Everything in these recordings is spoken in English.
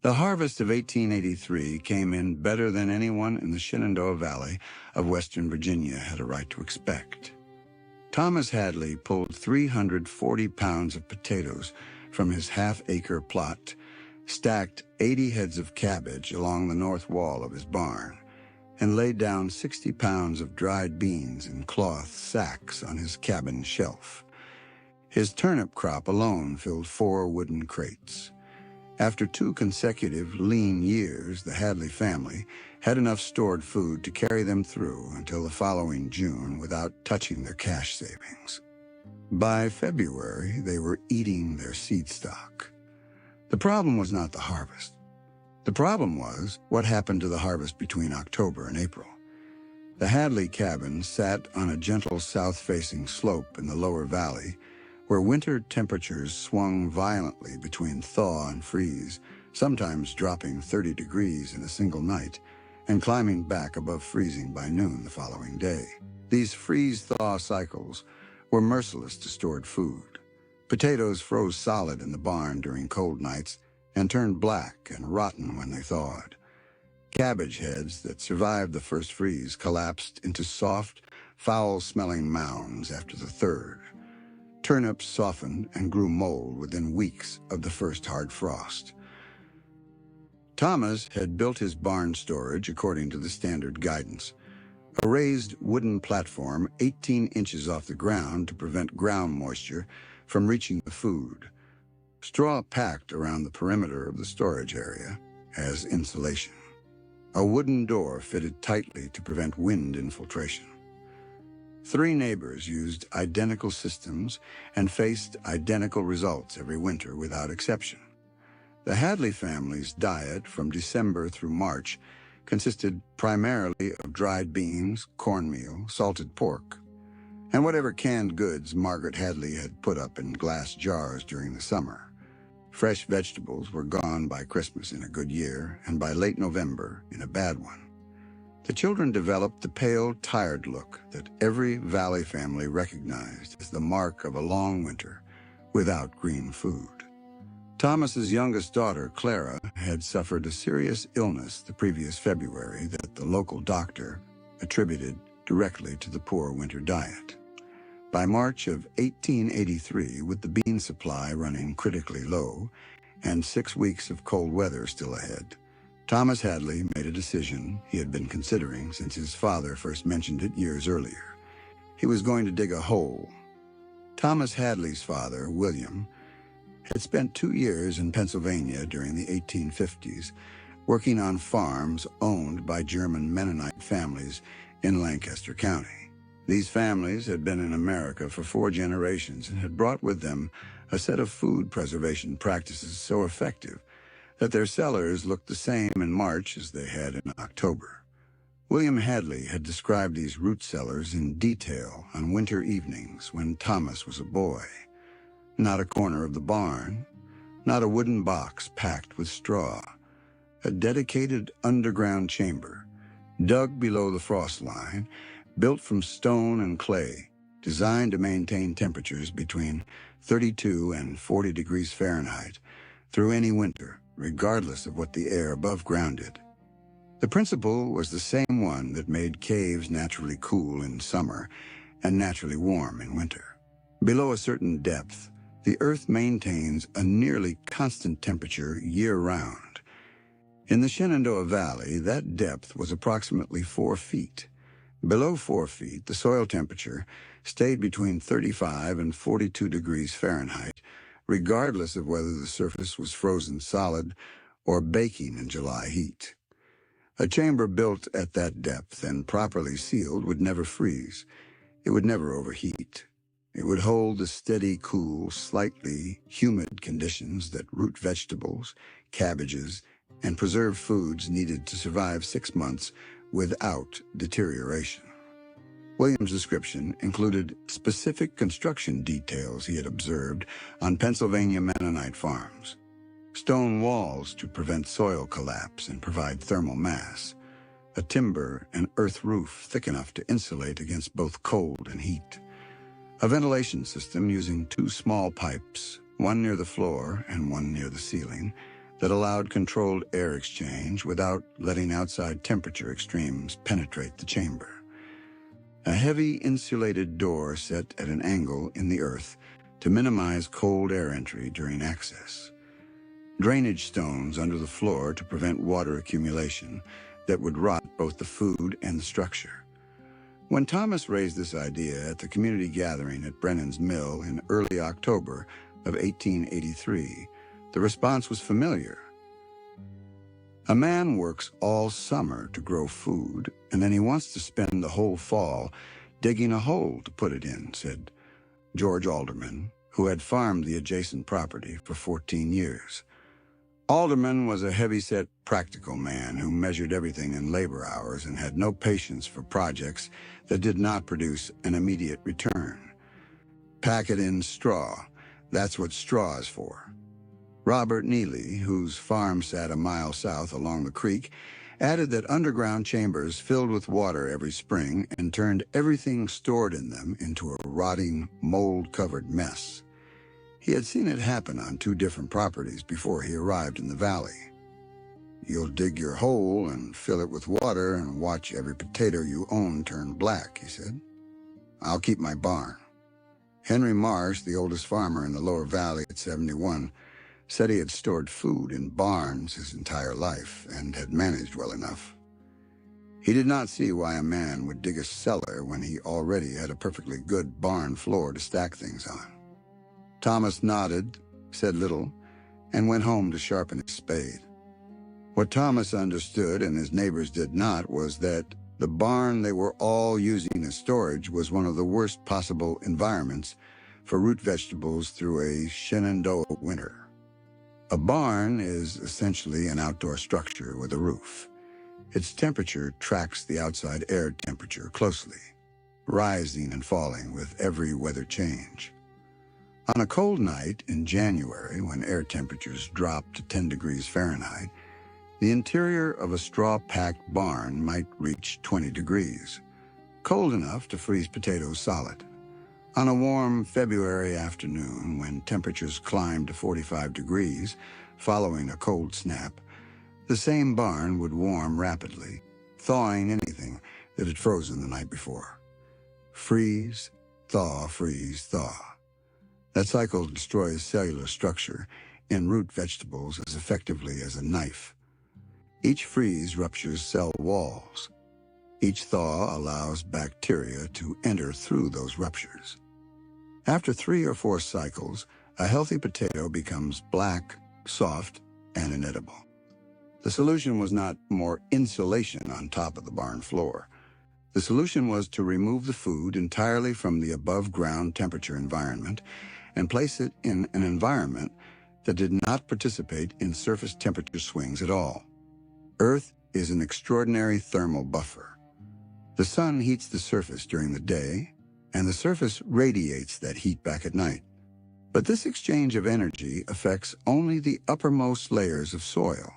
The harvest of 1883 came in better than anyone in the Shenandoah Valley of Western Virginia had a right to expect. Thomas Hadley pulled 340 pounds of potatoes from his half-acre plot, stacked 80 heads of cabbage along the north wall of his barn, and laid down 60 pounds of dried beans in cloth sacks on his cabin shelf. His turnip crop alone filled 4 wooden crates. After 2 consecutive lean years, the Hadley family had enough stored food to carry them through until the following June without touching their cash savings. By February, they were eating their seed stock. The problem was not the harvest. The problem was what happened to the harvest between October and April. The Hadley cabin sat on a gentle south-facing slope in the lower valley, where winter temperatures swung violently between thaw and freeze, sometimes dropping 30 degrees in a single night and climbing back above freezing by noon the following day. These freeze-thaw cycles were merciless to stored food. Potatoes froze solid in the barn during cold nights and turned black and rotten when they thawed. Cabbage heads that survived the first freeze collapsed into soft, foul-smelling mounds after the third. Turnips softened and grew mold within weeks of the first hard frost. Thomas had built his barn storage according to the standard guidance, a raised wooden platform 18 inches off the ground to prevent ground moisture from reaching the food, straw packed around the perimeter of the storage area as insulation, a wooden door fitted tightly to prevent wind infiltration. 3 neighbors used identical systems and faced identical results every winter without exception. The Hadley family's diet from December through March consisted primarily of dried beans, cornmeal, salted pork, and whatever canned goods Margaret Hadley had put up in glass jars during the summer. Fresh vegetables were gone by Christmas in a good year and by late November in a bad one. The children developed the pale, tired look that every Valley family recognized as the mark of a long winter without green food. Thomas's youngest daughter, Clara, had suffered a serious illness the previous February that the local doctor attributed directly to the poor winter diet. By March of 1883, with the bean supply running critically low and 6 weeks of cold weather still ahead, Thomas Hadley made a decision he had been considering since his father first mentioned it years earlier. He was going to dig a hole. Thomas Hadley's father, William, had spent 2 years in Pennsylvania during the 1850s, working on farms owned by German Mennonite families in Lancaster County. These families had been in America for 4 generations and had brought with them a set of food preservation practices so effective that their cellars looked the same in March as they had in October. William Hadley had described these root cellars in detail on winter evenings when Thomas was a boy. Not a corner of the barn, not a wooden box packed with straw, a dedicated underground chamber, dug below the frost line, built from stone and clay, designed to maintain temperatures between 32 and 40 degrees Fahrenheit through any winter, regardless of what the air above ground did. The principle was the same one that made caves naturally cool in summer and naturally warm in winter. Below a certain depth, the Earth maintains a nearly constant temperature year-round. In the Shenandoah Valley, that depth was approximately 4 feet. Below 4 feet, the soil temperature stayed between 35 and 42 degrees Fahrenheit, regardless of whether the surface was frozen solid or baking in July heat. A chamber built at that depth and properly sealed would never freeze. It would never overheat. It would hold the steady, cool, slightly humid conditions that root vegetables, cabbages, and preserved foods needed to survive 6 months without deterioration. William's description included specific construction details he had observed on Pennsylvania Mennonite farms. Stone walls to prevent soil collapse and provide thermal mass, a timber and earth roof thick enough to insulate against both cold and heat, a ventilation system using 2 small pipes, one near the floor and one near the ceiling, that allowed controlled air exchange without letting outside temperature extremes penetrate the chamber. A heavy insulated door set at an angle in the earth to minimize cold air entry during access. Drainage stones under the floor to prevent water accumulation that would rot both the food and the structure. When Thomas raised this idea at the community gathering at Brennan's mill in early October of 1883, the response was familiar. "A man works all summer to grow food, and then he wants to spend the whole fall digging a hole to put it in," said George Alderman, who had farmed the adjacent property for 14 years. Alderman was a heavy-set, practical man who measured everything in labor hours and had no patience for projects that did not produce an immediate return. "Pack it in straw. That's what straw is for." Robert Neely, whose farm sat a mile south along the creek, added that underground chambers filled with water every spring and turned everything stored in them into a rotting, mold-covered mess. He had seen it happen on 2 different properties before he arrived in the valley. "You'll dig your hole and fill it with water and watch every potato you own turn black," he said. "I'll keep my barn." Henry Marsh, the oldest farmer in the lower valley at 71, said he had stored food in barns his entire life and had managed well enough. He did not see why a man would dig a cellar when he already had a perfectly good barn floor to stack things on. Thomas nodded, said little, and went home to sharpen his spade. What Thomas understood and his neighbors did not was that the barn they were all using as storage was one of the worst possible environments for root vegetables through a Shenandoah winter. A barn is essentially an outdoor structure with a roof. Its temperature tracks the outside air temperature closely, rising and falling with every weather change. On a cold night in January, when air temperatures drop to 10 degrees Fahrenheit, the interior of a straw-packed barn might reach 20 degrees, cold enough to freeze potatoes solid. On a warm February afternoon, when temperatures climbed to 45 degrees following a cold snap, the same barn would warm rapidly, thawing anything that had frozen the night before. Freeze, thaw, freeze, thaw. That cycle destroys cellular structure in root vegetables as effectively as a knife. Each freeze ruptures cell walls. Each thaw allows bacteria to enter through those ruptures. After 3 or 4 cycles, a healthy potato becomes black, soft, and inedible. The solution was not more insulation on top of the barn floor. The solution was to remove the food entirely from the above-ground temperature environment and place it in an environment that did not participate in surface temperature swings at all. Earth is an extraordinary thermal buffer. The sun heats the surface during the day, and the surface radiates that heat back at night. But this exchange of energy affects only the uppermost layers of soil.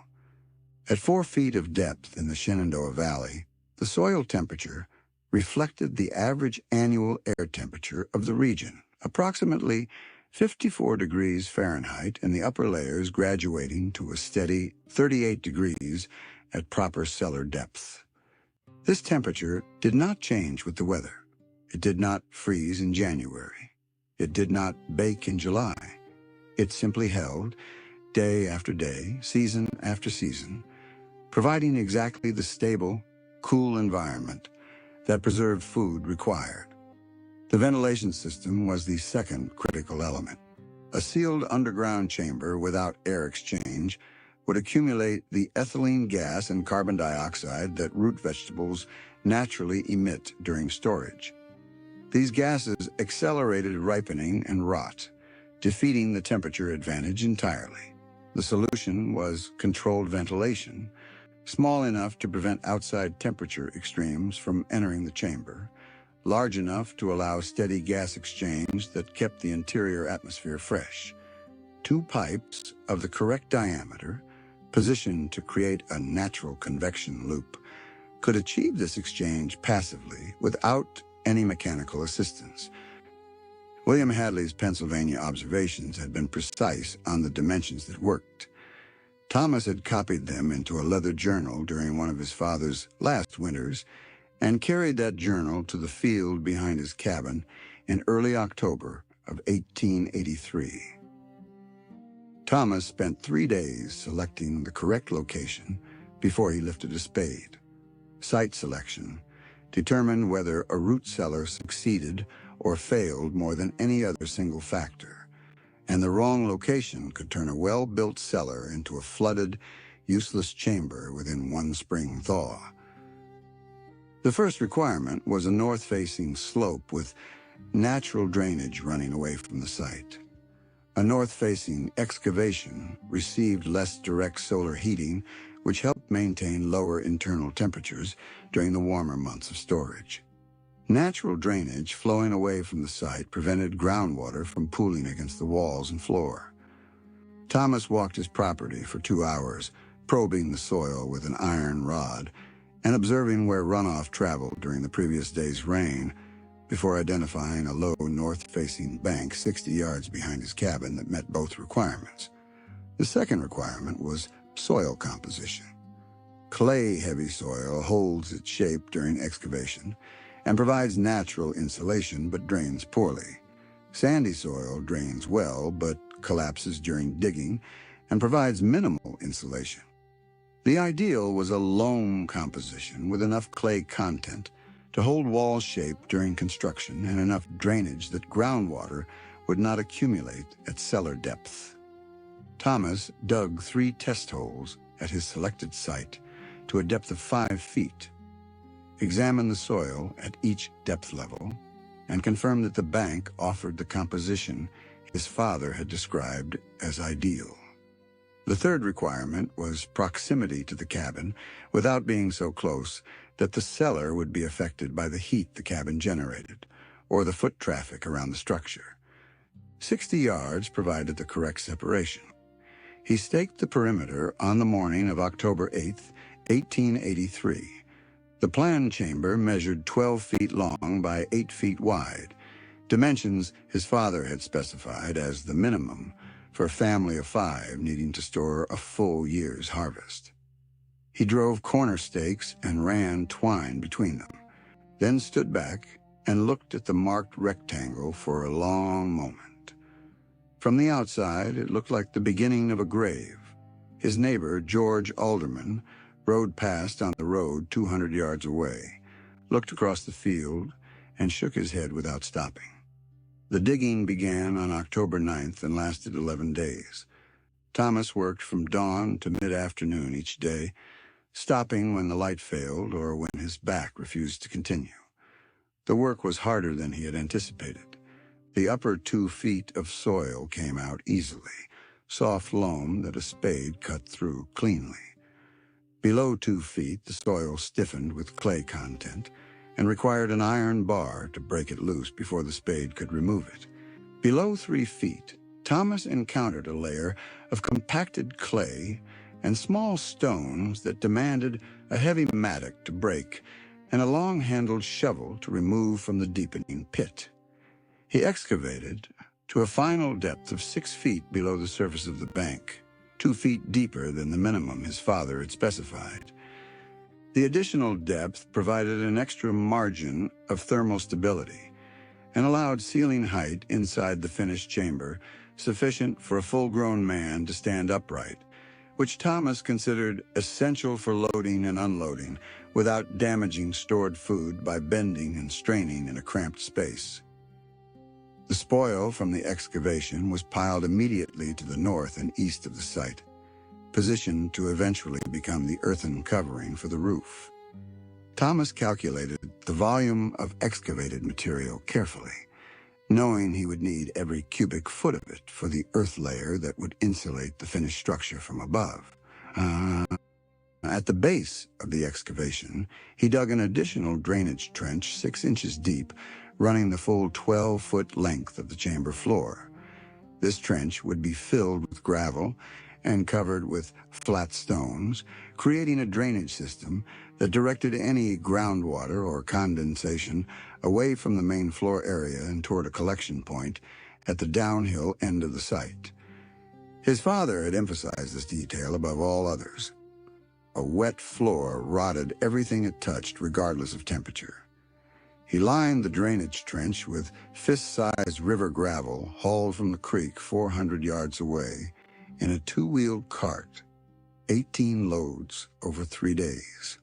At 4 feet of depth in the Shenandoah Valley, the soil temperature reflected the average annual air temperature of the region, approximately 54 degrees Fahrenheit, and the upper layers graduating to a steady 38 degrees at proper cellar depth. This temperature did not change with the weather. It did not freeze in January. It did not bake in July. It simply held, day after day, season after season, providing exactly the stable, cool environment that preserved food required. The ventilation system was the second critical element. A sealed underground chamber without air exchange would accumulate the ethylene gas and carbon dioxide that root vegetables naturally emit during storage. These gases accelerated ripening and rot, defeating the temperature advantage entirely. The solution was controlled ventilation, small enough to prevent outside temperature extremes from entering the chamber, large enough to allow steady gas exchange that kept the interior atmosphere fresh. 2 pipes of the correct diameter, positioned to create a natural convection loop, could achieve this exchange passively without any mechanical assistance. William Hadley's Pennsylvania observations had been precise on the dimensions that worked. Thomas had copied them into a leather journal during one of his father's last winters and carried that journal to the field behind his cabin in early October of 1883. Thomas spent 3 days selecting the correct location before he lifted a spade. Site selection determined whether a root cellar succeeded or failed more than any other single factor, and the wrong location could turn a well-built cellar into a flooded, useless chamber within one spring thaw. The first requirement was a north-facing slope with natural drainage running away from the site. A north-facing excavation received less direct solar heating, which helped maintain lower internal temperatures during the warmer months of storage. Natural drainage flowing away from the site prevented groundwater from pooling against the walls and floor. Thomas walked his property for 2 hours, probing the soil with an iron rod and observing where runoff traveled during the previous day's rain, before identifying a low north-facing bank 60 yards behind his cabin that met both requirements. The second requirement was soil composition. Clay-heavy soil holds its shape during excavation and provides natural insulation but drains poorly. Sandy soil drains well but collapses during digging and provides minimal insulation. The ideal was a loam composition with enough clay content to hold wall shape during construction and enough drainage that groundwater would not accumulate at cellar depth. Thomas dug 3 test holes at his selected site to a depth of 5 feet, examined the soil at each depth level, and confirmed that the bank offered the composition his father had described as ideal. The third requirement was proximity to the cabin without being so close that the cellar would be affected by the heat the cabin generated, or the foot traffic around the structure. 60 yards provided the correct separation. He staked the perimeter on the morning of October 8, 1883. The planned chamber measured 12 feet long by 8 feet wide, dimensions his father had specified as the minimum for a family of 5 needing to store a full year's harvest. He drove corner stakes and ran twine between them, then stood back and looked at the marked rectangle for a long moment. From the outside, it looked like the beginning of a grave. His neighbor, George Alderman, rode past on the road 200 yards away, looked across the field, and shook his head without stopping. The digging began on October 9th and lasted 11 days. Thomas worked from dawn to mid-afternoon each day, stopping when the light failed or when his back refused to continue. The work was harder than he had anticipated. The upper 2 feet of soil came out easily, soft loam that a spade cut through cleanly. Below 2 feet, the soil stiffened with clay content and required an iron bar to break it loose before the spade could remove it. Below 3 feet, Thomas encountered a layer of compacted clay and small stones that demanded a heavy mattock to break and a long-handled shovel to remove from the deepening pit. He excavated to a final depth of 6 feet below the surface of the bank, 2 feet deeper than the minimum his father had specified. The additional depth provided an extra margin of thermal stability and allowed ceiling height inside the finished chamber sufficient for a full-grown man to stand upright, which Thomas considered essential for loading and unloading without damaging stored food by bending and straining in a cramped space. The spoil from the excavation was piled immediately to the north and east of the site, positioned to eventually become the earthen covering for the roof. Thomas calculated the volume of excavated material carefully, knowing he would need every cubic foot of it for the earth layer that would insulate the finished structure from above. At the base of the excavation, he dug an additional drainage trench 6 inches deep, running the full 12-foot length of the chamber floor. This trench would be filled with gravel and covered with flat stones, creating a drainage system that directed any groundwater or condensation away from the main floor area and toward a collection point at the downhill end of the site. His father had emphasized this detail above all others. A wet floor rotted everything it touched, regardless of temperature. He lined the drainage trench with fist-sized river gravel hauled from the creek 400 yards away in a two-wheeled cart, 18 loads over 3 days.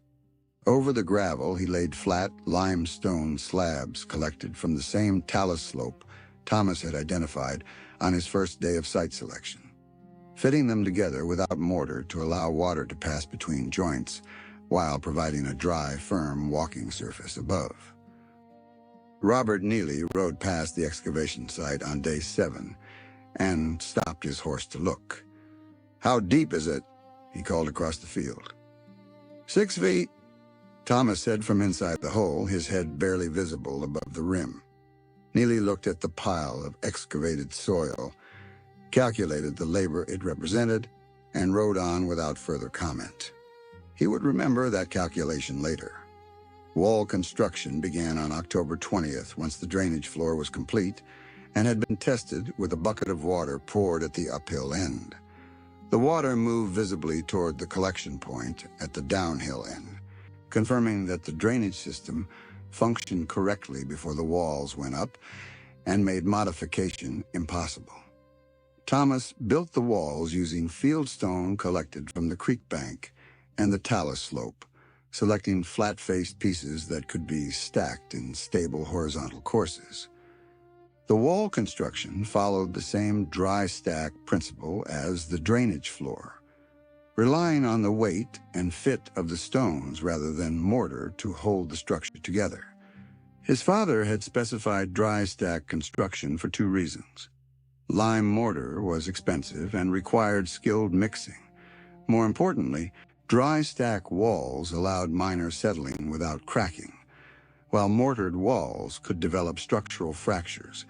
Over the gravel, he laid flat limestone slabs collected from the same talus slope Thomas had identified on his first day of site selection, fitting them together without mortar to allow water to pass between joints while providing a dry, firm walking surface above. Robert Neely rode past the excavation site on day 7 and stopped his horse to look. "How deep is it?" he called across the field. 6 feet, Thomas said from inside the hole, his head barely visible above the rim. Neely looked at the pile of excavated soil, calculated the labor it represented, and rode on without further comment. He would remember that calculation later. Wall construction began on October 20th once the drainage floor was complete and had been tested with a bucket of water poured at the uphill end. The water moved visibly toward the collection point at the downhill end, confirming that the drainage system functioned correctly before the walls went up and made modification impossible. Thomas built the walls using field stone collected from the creek bank and the talus slope, selecting flat-faced pieces that could be stacked in stable horizontal courses. The wall construction followed the same dry stack principle as the drainage floor, relying on the weight and fit of the stones rather than mortar to hold the structure together. His father had specified dry stack construction for 2 reasons. Lime mortar was expensive and required skilled mixing. More importantly, dry stack walls allowed minor settling without cracking, while mortared walls could develop structural fractures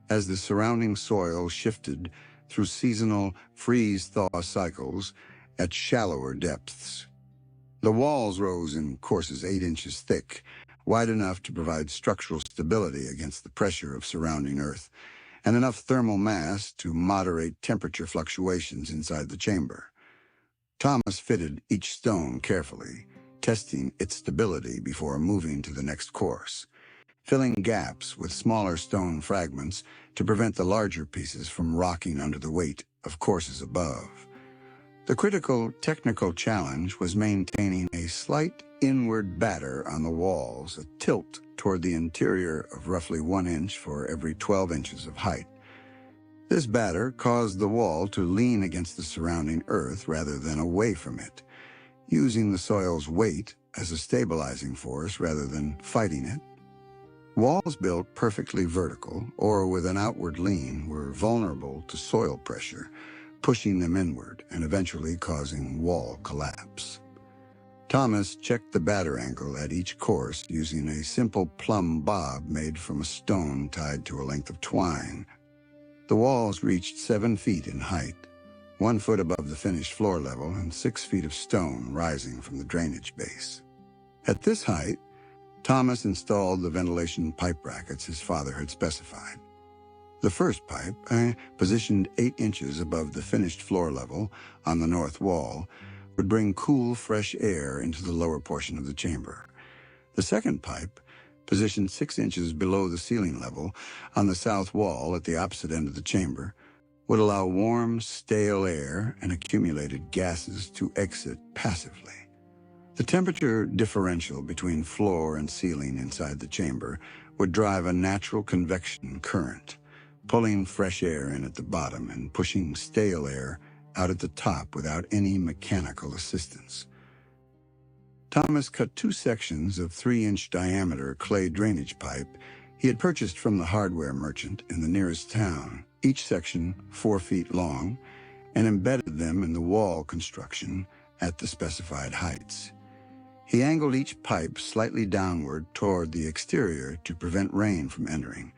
as the surrounding soil shifted through seasonal freeze-thaw cycles at shallower depths. The walls rose in courses 8 inches thick, wide enough to provide structural stability against the pressure of surrounding earth, and enough thermal mass to moderate temperature fluctuations inside the chamber. Thomas fitted each stone carefully, testing its stability before moving to the next course, filling gaps with smaller stone fragments to prevent the larger pieces from rocking under the weight of courses above. The critical technical challenge was maintaining a slight inward batter on the walls, a tilt toward the interior of roughly 1 inch for every 12 inches of height. This batter caused the wall to lean against the surrounding earth rather than away from it, using the soil's weight as a stabilizing force rather than fighting it. Walls built perfectly vertical or with an outward lean were vulnerable to soil pressure, pushing them inward and eventually causing wall collapse. Thomas checked the batter angle at each course using a simple plumb bob made from a stone tied to a length of twine. The walls reached 7 feet in height, 1 foot above the finished floor level and 6 feet of stone rising from the drainage base. At this height, Thomas installed the ventilation pipe brackets his father had specified. The first pipe, positioned 8 inches above the finished floor level on the north wall, would bring cool, fresh air into the lower portion of the chamber. The second pipe, positioned 6 inches below the ceiling level on the south wall at the opposite end of the chamber, would allow warm, stale air and accumulated gases to exit passively. The temperature differential between floor and ceiling inside the chamber would drive a natural convection current, pulling fresh air in at the bottom and pushing stale air out at the top without any mechanical assistance. Thomas cut 2 sections of 3-inch diameter clay drainage pipe he had purchased from the hardware merchant in the nearest town, each section 4 feet long, and embedded them in the wall construction at the specified heights. He angled each pipe slightly downward toward the exterior to prevent rain from entering,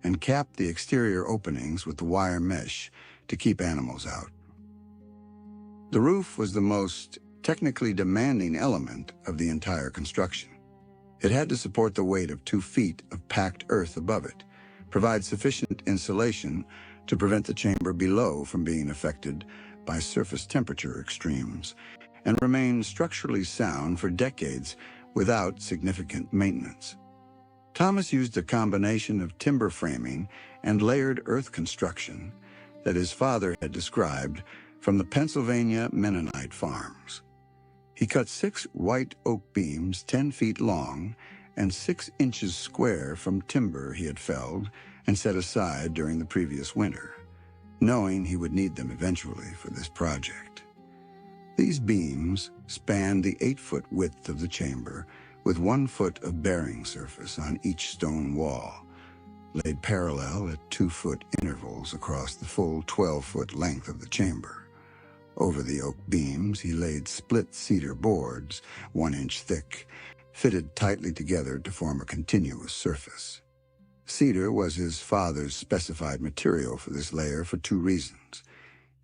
and capped the exterior openings with the wire mesh to keep animals out. The roof was the most technically demanding element of the entire construction. It had to support the weight of 2 feet of packed earth above it, provide sufficient insulation to prevent the chamber below from being affected by surface temperature extremes, and remained structurally sound for decades without significant maintenance. Thomas used a combination of timber framing and layered earth construction that his father had described from the Pennsylvania Mennonite farms. He cut 6 white oak beams 10 feet long and 6 inches square from timber he had felled and set aside during the previous winter, knowing he would need them eventually for this project. These beams spanned the 8-foot width of the chamber, with 1 foot of bearing surface on each stone wall, laid parallel at 2-foot intervals across the full 12-foot length of the chamber. Over the oak beams, he laid split cedar boards, 1 inch thick, fitted tightly together to form a continuous surface. Cedar was his father's specified material for this layer for 2 reasons.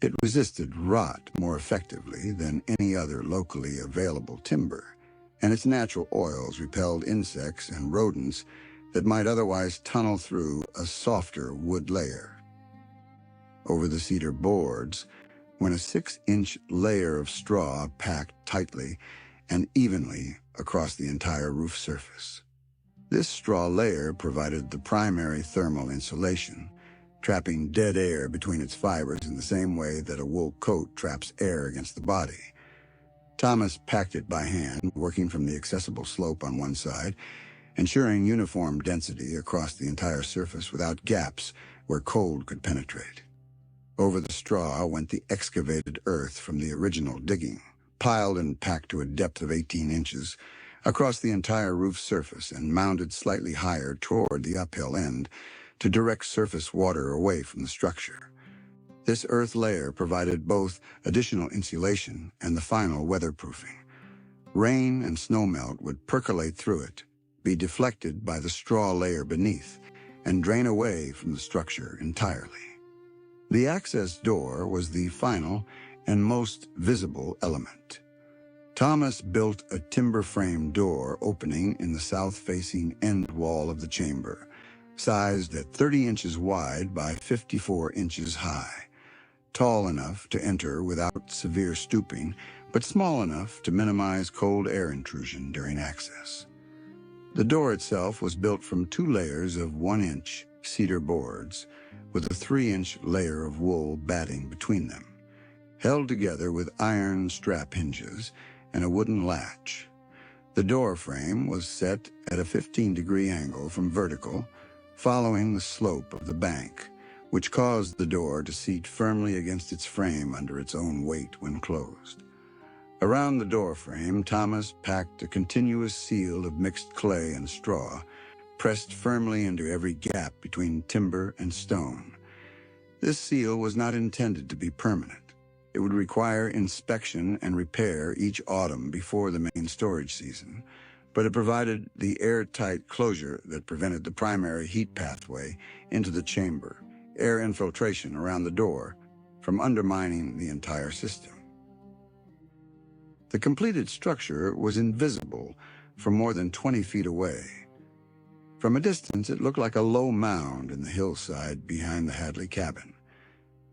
It resisted rot more effectively than any other locally available timber, and its natural oils repelled insects and rodents that might otherwise tunnel through a softer wood layer. Over the cedar boards went a 6-inch layer of straw packed tightly and evenly across the entire roof surface. This straw layer provided the primary thermal insulation, trapping dead air between its fibers in the same way that a wool coat traps air against the body. Thomas packed it by hand, working from the accessible slope on one side, ensuring uniform density across the entire surface without gaps where cold could penetrate. Over the straw went the excavated earth from the original digging, piled and packed to a depth of 18 inches across the entire roof surface and mounded slightly higher toward the uphill end to direct surface water away from the structure. This earth layer provided both additional insulation and the final weatherproofing. Rain and snowmelt would percolate through it, be deflected by the straw layer beneath, and drain away from the structure entirely. The access door was the final and most visible element. Thomas built a timber-frame door opening in the south-facing end wall of the chamber, sized at 30 inches wide by 54 inches high, tall enough to enter without severe stooping, but small enough to minimize cold air intrusion during access. The door itself was built from 2 layers of 1-inch cedar boards, with a 3-inch layer of wool batting between them, held together with iron strap hinges and a wooden latch. The door frame was set at a 15-degree angle from vertical, following the slope of the bank, which caused the door to seat firmly against its frame under its own weight when closed. Around the door frame, Thomas packed a continuous seal of mixed clay and straw, pressed firmly into every gap between timber and stone. This seal was not intended to be permanent. It would require inspection and repair each autumn before the main storage season, but it provided the airtight closure that prevented the primary heat pathway into the chamber, air infiltration around the door, from undermining the entire system. The completed structure was invisible from more than 20 feet away. From a distance, it looked like a low mound in the hillside behind the Hadley cabin,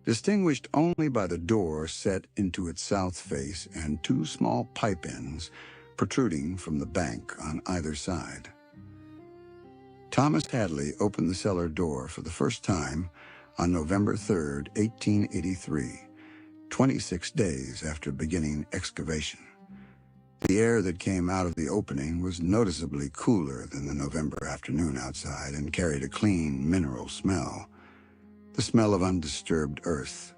distinguished only by the door set into its south face and 2 small pipe ends protruding from the bank on either side. Thomas Hadley opened the cellar door for the first time on November 3, 1883, 26 days after beginning excavation. The air that came out of the opening was noticeably cooler than the November afternoon outside and carried a clean, mineral smell, the smell of undisturbed earth.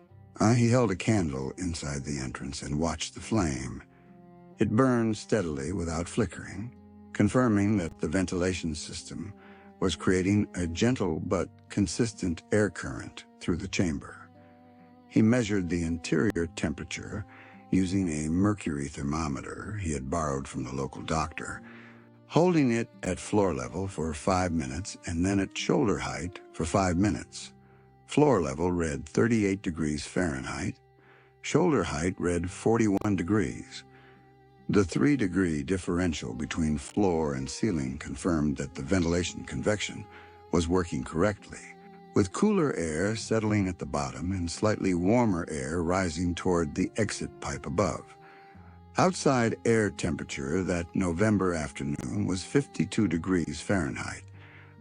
He held a candle inside the entrance and watched the flame. It burned steadily without flickering, confirming that the ventilation system was creating a gentle but consistent air current through the chamber. He measured the interior temperature using a mercury thermometer he had borrowed from the local doctor, holding it at floor level for 5 minutes and then at shoulder height for 5 minutes. Floor level read 38 degrees Fahrenheit. Shoulder height read 41 degrees. The 3-degree differential between floor and ceiling confirmed that the ventilation convection was working correctly, with cooler air settling at the bottom and slightly warmer air rising toward the exit pipe above. Outside air temperature that November afternoon was 52 degrees Fahrenheit.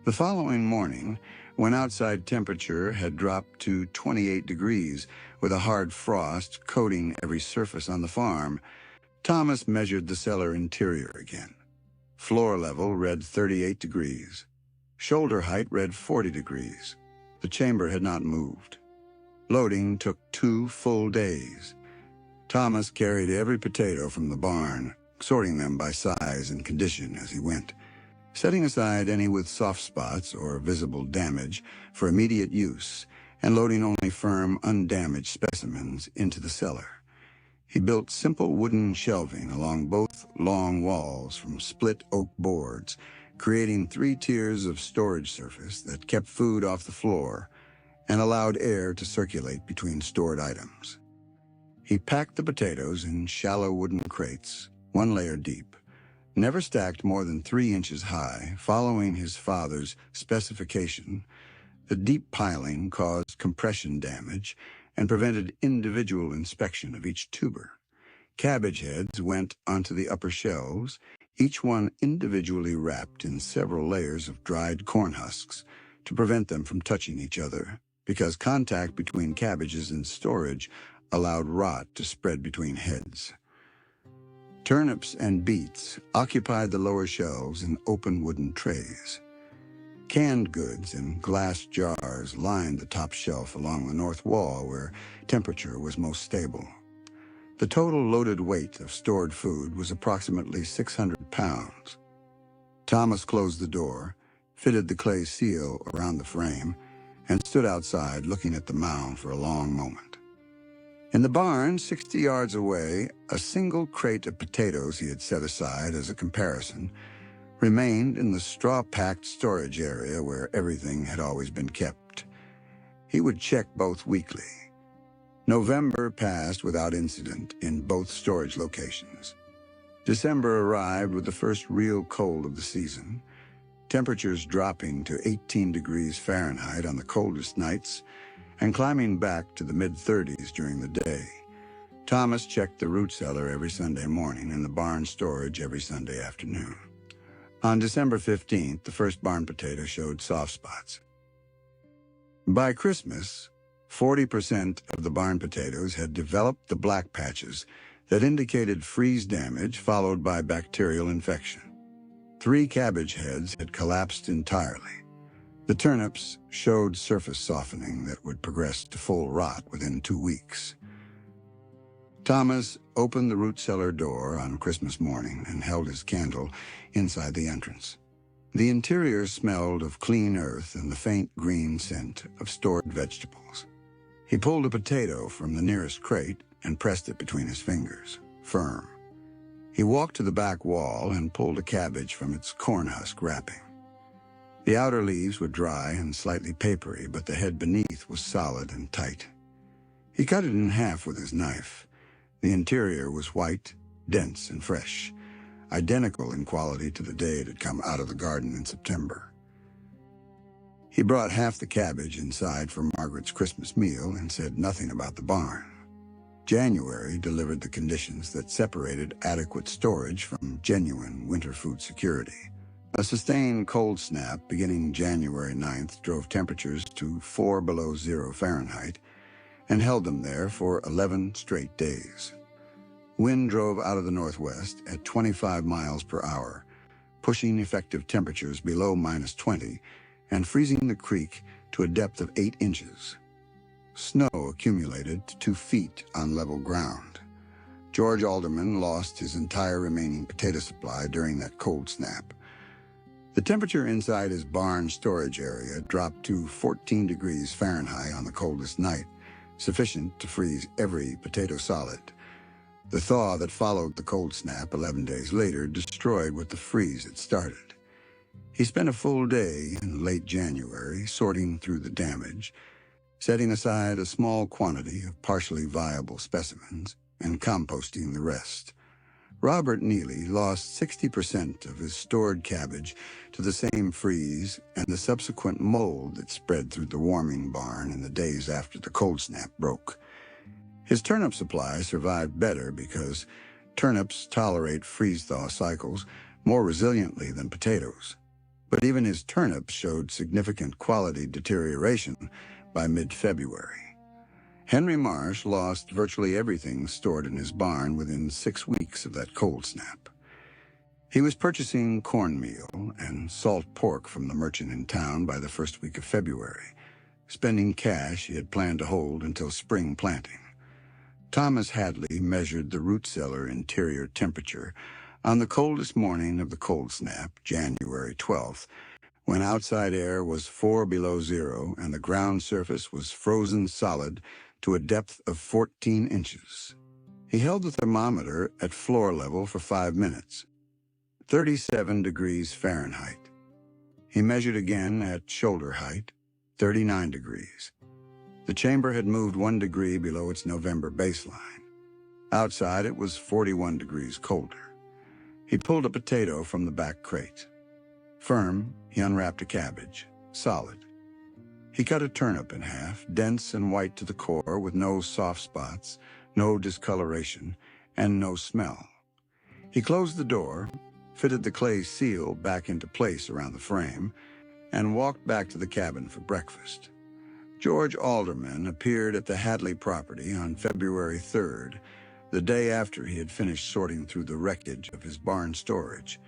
The following morning, when outside temperature had dropped to 28 degrees with a hard frost coating every surface on the farm, Thomas measured the cellar interior again. Floor level read 38 degrees. Shoulder height read 40 degrees. The chamber had not moved. Loading took 2 full days. Thomas carried every potato from the barn, sorting them by size and condition as he went, setting aside any with soft spots or visible damage for immediate use, and loading only firm, undamaged specimens into the cellar. He built simple wooden shelving along both long walls from split oak boards, creating 3 tiers of storage surface that kept food off the floor and allowed air to circulate between stored items. He packed the potatoes in shallow wooden crates, 1 layer deep, never stacked more than 3 inches high, following his father's specification. The deep piling caused compression damage and prevented individual inspection of each tuber. Cabbage heads went onto the upper shelves, each one individually wrapped in several layers of dried corn husks to prevent them from touching each other, because contact between cabbages in storage allowed rot to spread between heads. Turnips and beets occupied the lower shelves in open wooden trays. Canned goods in glass jars lined the top shelf along the north wall where temperature was most stable. The total loaded weight of stored food was approximately 600 pounds. Thomas closed the door, fitted the clay seal around the frame, and stood outside looking at the mound for a long moment. In the barn, 60 yards away, a single crate of potatoes he had set aside as a comparison remained in the straw-packed storage area where everything had always been kept. He would check both weekly. November passed without incident in both storage locations. December arrived with the first real cold of the season, temperatures dropping to 18 degrees Fahrenheit on the coldest nights and climbing back to the mid-30s during the day. Thomas checked the root cellar every Sunday morning and the barn storage every Sunday afternoon. On December 15th, the first barn potato showed soft spots. By Christmas, 40% of the barn potatoes had developed the black patches that indicated freeze damage followed by bacterial infection. 3 cabbage heads had collapsed entirely. The turnips showed surface softening that would progress to full rot within 2 weeks. Thomas opened the root cellar door on Christmas morning and held his candle inside the entrance. The interior smelled of clean earth and the faint green scent of stored vegetables. He pulled a potato from the nearest crate and pressed it between his fingers, firm. He walked to the back wall and pulled a cabbage from its corn husk wrapping. The outer leaves were dry and slightly papery, but the head beneath was solid and tight. He cut it in half with his knife. The interior was white, dense, and fresh, identical in quality to the day it had come out of the garden in September. He brought half the cabbage inside for Margaret's Christmas meal and said nothing about the barn. January delivered the conditions that separated adequate storage from genuine winter food security. A sustained cold snap beginning January 9th drove temperatures to 4 below 0 Fahrenheit and held them there for 11 straight days. Wind drove out of the northwest at 25 miles per hour, pushing effective temperatures below -20 and freezing the creek to a depth of 8 inches. Snow accumulated to 2 feet on level ground. George Alderman lost his entire remaining potato supply during that cold snap. The temperature inside his barn storage area dropped to 14 degrees Fahrenheit on the coldest night, sufficient to freeze every potato solid. The thaw that followed the cold snap 11 days later destroyed what the freeze had started. He spent a full day in late January sorting through the damage, setting aside a small quantity of partially viable specimens and composting the rest. Robert Neely lost 60% of his stored cabbage to the same freeze and the subsequent mold that spread through the warming barn in the days after the cold snap broke. His turnip supply survived better because turnips tolerate freeze-thaw cycles more resiliently than potatoes. But even his turnips showed significant quality deterioration by mid-February. Henry Marsh lost virtually everything stored in his barn within 6 weeks of that cold snap. He was purchasing cornmeal and salt pork from the merchant in town by the first week of February, spending cash he had planned to hold until spring planting. Thomas Hadley measured the root cellar interior temperature on the coldest morning of the cold snap, January 12th, when outside air was 4 below zero and the ground surface was frozen solid to a depth of 14 inches. He held the thermometer at floor level for 5 minutes, 37 degrees Fahrenheit. He measured again at shoulder height, 39 degrees. The chamber had moved 1 degree below its November baseline. Outside, it was 41 degrees colder. He pulled a potato from the back crate. Firm, he unwrapped a cabbage, solid. He cut a turnip in half, dense and white to the core with no soft spots, no discoloration, and no smell. He closed the door, fitted the clay seal back into place around the frame, and walked back to the cabin for breakfast. George Alderman appeared at the Hadley property on February 3rd, the day after he had finished sorting through the wreckage of his barn storage.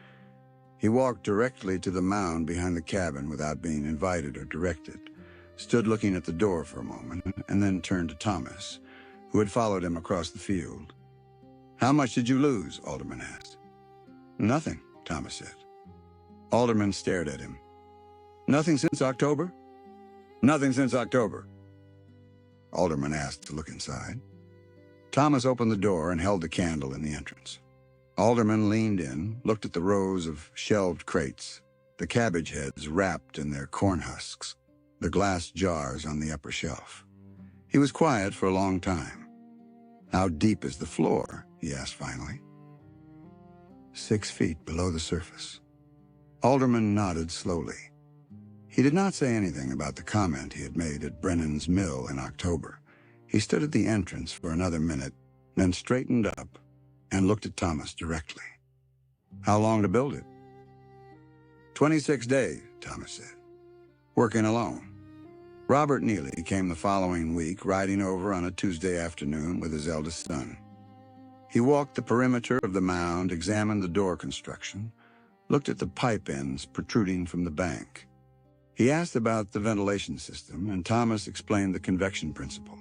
He walked directly to the mound behind the cabin without being invited or directed, stood looking at the door for a moment, and then turned to Thomas, who had followed him across the field. "How much did you lose?" Alderman asked. "Nothing," Thomas said. Alderman stared at him. "Nothing since October?" "Nothing since October." Alderman asked to look inside. Thomas opened the door and held the candle in the entrance. Alderman leaned in, looked at the rows of shelved crates, the cabbage heads wrapped in their corn husks, the glass jars on the upper shelf. He was quiet for a long time. "How deep is the floor?" he asked finally. 6 feet below the surface. Alderman nodded slowly. He did not say anything about the comment he had made at Brennan's mill in October. He stood at the entrance for another minute, then straightened up and looked at Thomas directly. "How long to build it?" 26 days, Thomas said. "Working alone." Robert Neely came the following week, riding over on a Tuesday afternoon with his eldest son. He walked the perimeter of the mound, examined the door construction, looked at the pipe ends protruding from the bank. He asked about the ventilation system, and Thomas explained the convection principle.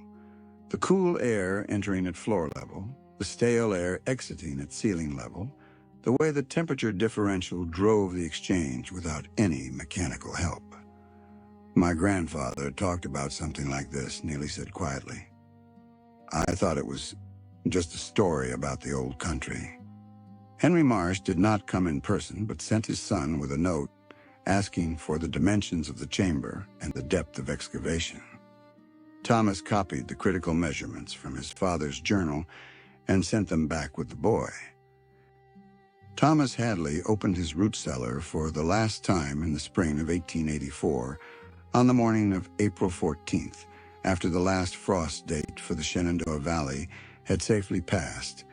The cool air entering at floor level, the stale air exiting at ceiling level, the way the temperature differential drove the exchange without any mechanical help. "My grandfather talked about something like this," Neely said quietly. "I thought it was just a story about the old country." Henry Marsh did not come in person, but sent his son with a note asking for the dimensions of the chamber and the depth of excavation. Thomas copied the critical measurements from his father's journal and sent them back with the boy. Thomas Hadley opened his root cellar for the last time in the spring of 1884, on the morning of April 14th, after the last frost date for the Shenandoah Valley had safely passed,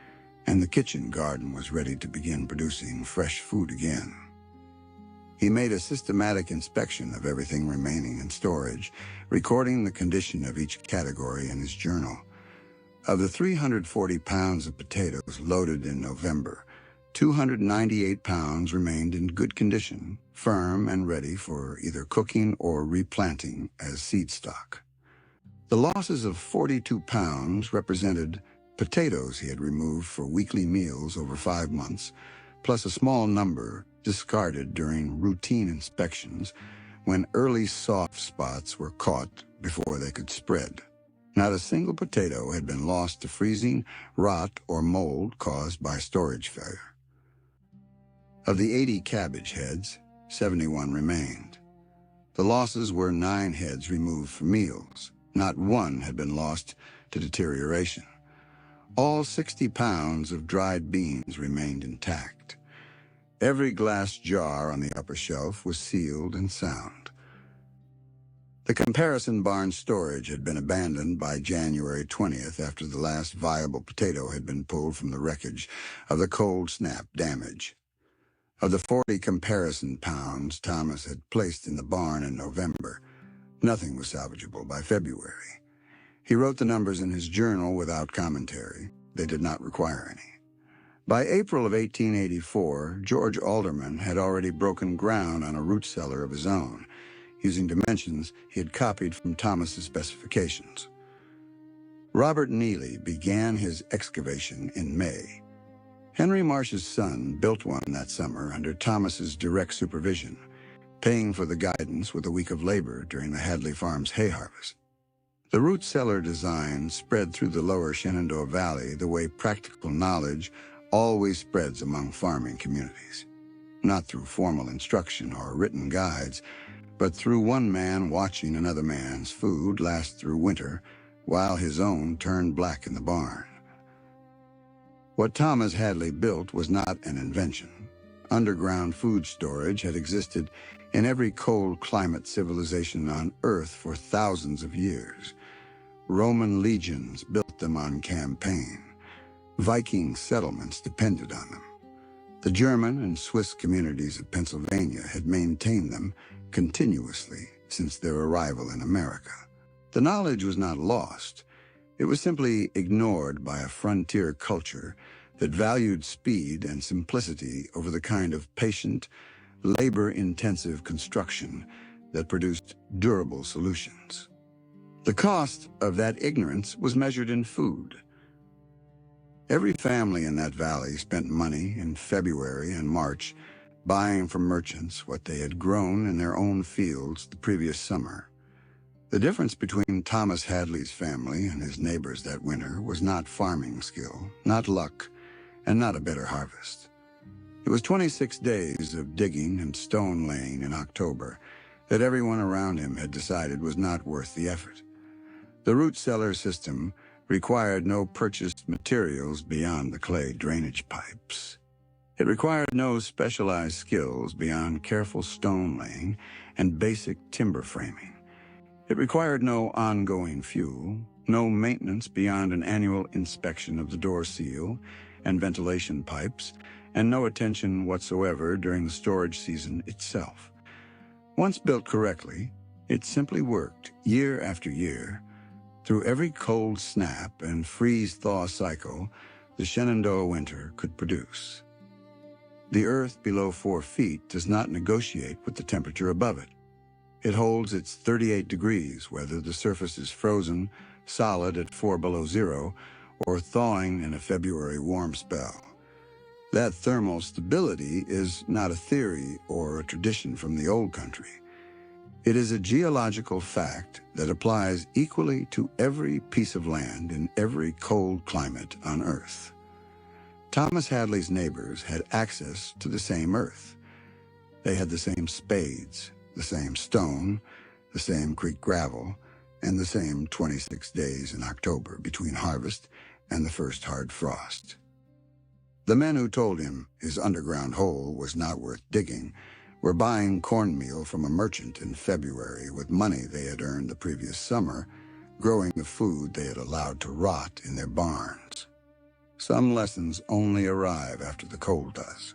and the kitchen garden was ready to begin producing fresh food again. He made a systematic inspection of everything remaining in storage, recording the condition of each category in his journal. Of the 340 pounds of potatoes loaded in November, 298 pounds remained in good condition, firm and ready for either cooking or replanting as seed stock. The losses of 42 pounds represented potatoes he had removed for weekly meals over 5 months, plus a small number discarded during routine inspections when early soft spots were caught before they could spread. Not a single potato had been lost to freezing, rot, or mold caused by storage failure. Of the 80 cabbage heads, 71 remained. The losses were 9 heads removed for meals. Not one had been lost to deterioration. All 60 pounds of dried beans remained intact. Every glass jar on the upper shelf was sealed and sound. The comparison barn storage had been abandoned by January 20th after the last viable potato had been pulled from the wreckage of the cold snap damage. Of the 40 comparison pounds Thomas had placed in the barn in November, nothing was salvageable by February. He wrote the numbers in his journal without commentary. They did not require any. By April of 1884, George Alderman had already broken ground on a root cellar of his own, using dimensions he had copied from Thomas's specifications. Robert Neely began his excavation in May. Henry Marsh's son built one that summer under Thomas's direct supervision, paying for the guidance with a week of labor during the Hadley Farm's hay harvest. The root cellar design spread through the lower Shenandoah Valley the way practical knowledge always spreads among farming communities, not through formal instruction or written guides, but through one man watching another man's food last through winter while his own turned black in the barn. What Thomas Hadley built was not an invention. Underground food storage had existed in every cold climate civilization on Earth for thousands of years. Roman legions built them on campaign. Viking settlements depended on them. The German and Swiss communities of Pennsylvania had maintained them continuously since their arrival in America. The knowledge was not lost. It was simply ignored by a frontier culture that valued speed and simplicity over the kind of patient, labor-intensive construction that produced durable solutions. The cost of that ignorance was measured in food. Every family in that valley spent money in February and March buying from merchants what they had grown in their own fields the previous summer. The difference between Thomas Hadley's family and his neighbors that winter was not farming skill, not luck, and not a better harvest. It was 26 days of digging and stone laying in October that everyone around him had decided was not worth the effort. The root cellar system required no purchased materials beyond the clay drainage pipes. It required no specialized skills beyond careful stone laying and basic timber framing. It required no ongoing fuel, no maintenance beyond an annual inspection of the door seal and ventilation pipes, and no attention whatsoever during the storage season itself. Once built correctly, it simply worked year after year. Through every cold snap and freeze-thaw cycle the Shenandoah winter could produce. The earth below 4 feet does not negotiate with the temperature above it. It holds its 38 degrees whether the surface is frozen, solid at 4 below zero, or thawing in a February warm spell. That thermal stability is not a theory or a tradition from the old country. It is a geological fact that applies equally to every piece of land in every cold climate on Earth. Thomas Hadley's neighbors had access to the same earth. They had the same spades, the same stone, the same creek gravel, and the same 26 days in October between harvest and the first hard frost. The men who told him his underground hole was not worth digging were buying cornmeal from a merchant in February with money they had earned the previous summer, growing the food they had allowed to rot in their barns. Some lessons only arrive after the cold does.